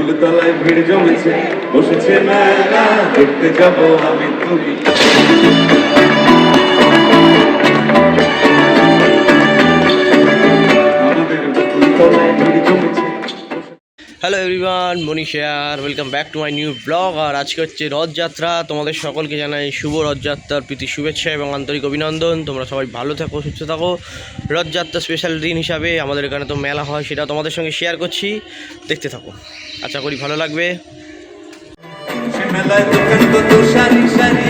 বকুল তলায় ভিড় জমেছে, বসেছে মেলা, দেখতে যাব আমি তুমি। আমাদের বকুল তলায় ভিড় জমেছে। Hello everyone, Manish here, welcome back to my new blog. আর আজকে হচ্ছে রথযাত্রা। তোমাদের সকলকে জানাই শুভ রথযাত্রার প্রীতি শুভেচ্ছা এবং আন্তরিক অভিনন্দন। তোমরা সবাই ভালো থাকো, সুস্থ থাকো। রথযাত্রা স্পেশাল দিন হিসাবে আমাদের এখানে তো মেলা হয়, সেটা তোমাদের সঙ্গে শেয়ার করছি, দেখতে থাকো, আশা করি ভালো লাগবে। মেলায় দোকান কত সারি সারি,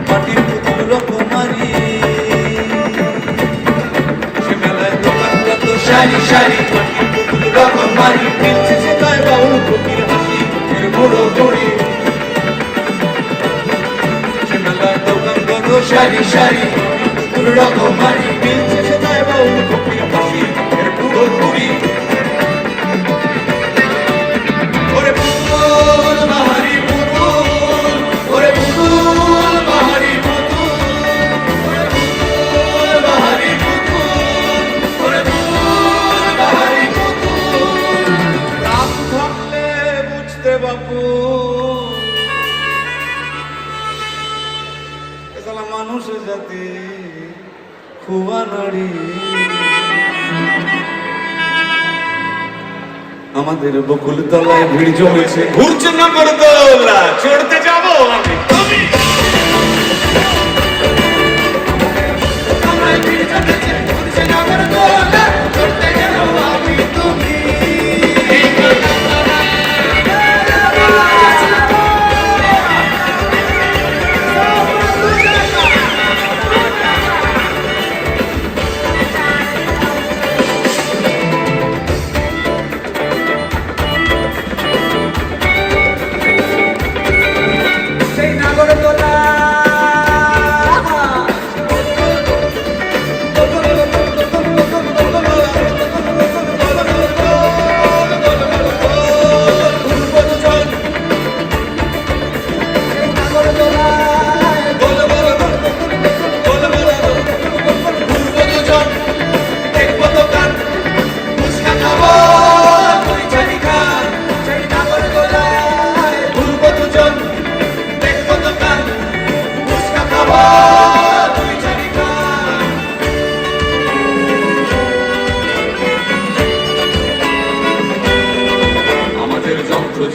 মাটির পুতুল রকমারি। সে মেলায় দোকান কত সারি সারি, মাটির পুতুল রকমারি। মিলছে সে তাই বাউল ফকির হাসি, এর বড় বড়ি। সে মেলায় দোকান কত সারি সারি, মাটির পুতুল রকমারি। মিলছে সে তাই বাউল ফকির হাসি, এর বড় বড়ি। মানুষ জাতি খুয়া নারী, আমাদের বকুল তলায় ভিড় জমেছে, ঘুরছে নাগরদোলা, চড়তে যাবো আমি তুমি।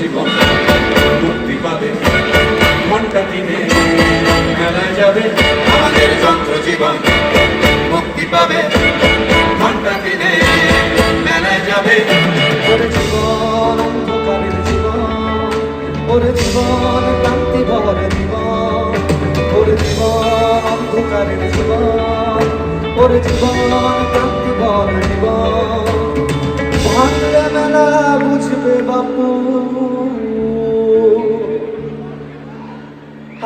জীবন মুক্তি পাবে, ঘন্টা দিনে মেলায় যাবে। আমাদের যন্ত্র জীবন মুক্তি পাবে, ঘন্টা দিনে মেলায় যাবে। ওরে জীবন অন্ধকারের জীবন, ওরে জীবন ক্লান্তি ভরে জীবন, ওরে জীবন অন্ধকারের জীবন, ওরে জীবন ক্লান্তি ভরে জীবন। ভাঙলে মেলা বুঝবে বাপু,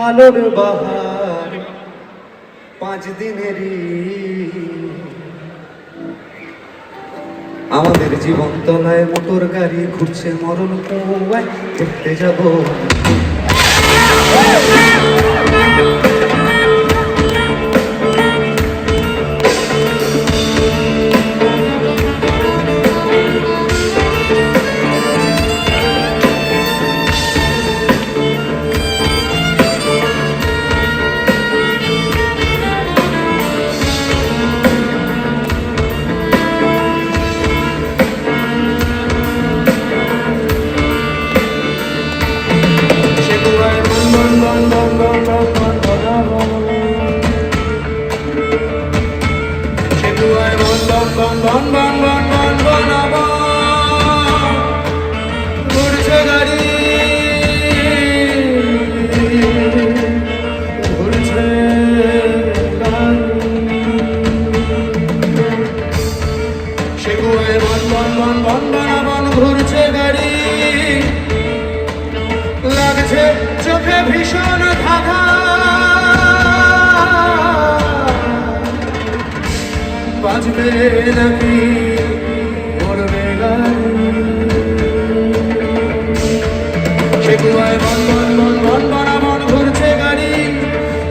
আলোর বাহার 5 দিনেরই। আমাদের জীবন তলায় মোটর গাড়ি ঘুরছে মরণ কুয়ায়, দেখতে যাবো। ঘুরছে গাড়ি, ঘুরছে সেগুয়ায় বন বন বন বন বন ঘুরছে গাড়ি। লাগছে চোখে ভীষণ ধাঁধা, বাজবে নাকি পড়বে গাড়ি। সেগুয়ায় বন বন বন বন বন ঘুরছে গাড়ি,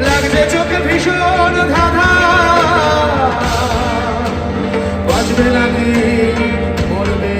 লাগছে চোখে ভীষণ ধাঁধা, বাজবে নাকি পড়বে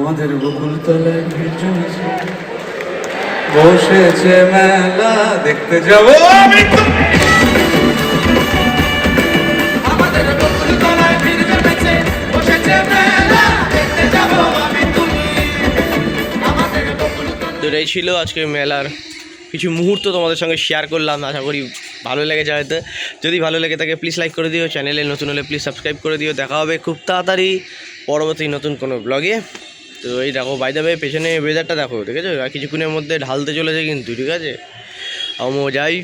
আমাদের বকুল তলায় ভিড় জমেছে, বসেছে মেলা দেখতে যাবো আমি তুমি। আমাদের বকুল তলায় ভিড় জমেছে, বসেছে মেলা দেখতে যাবো আমি তুমি। আমাদের বকুল তো এই ছিল আজকে মেলার কিছু মুহূর্ত তোমাদের সঙ্গে শেয়ার করলাম। আশা করি ভালো লেগেছে হয়তো। যদি ভালো লেগে থাকে প্লিজ লাইক করে দিও, চ্যানেলে নতুন হলে প্লিজ সাবস্ক্রাইব করে দিও। দেখা হবে খুব তাড়াতাড়ি পরবর্তী নতুন কোনো ব্লগে। তো এই দেখো বাই দ্য ওয়ে পেছনে ওয়েদারটা দেখো, ঠিক আছে? আর কিছুক্ষণের মধ্যে ঢালতে চলেছে কিন্তু, ঠিক আছে? আমও যাই।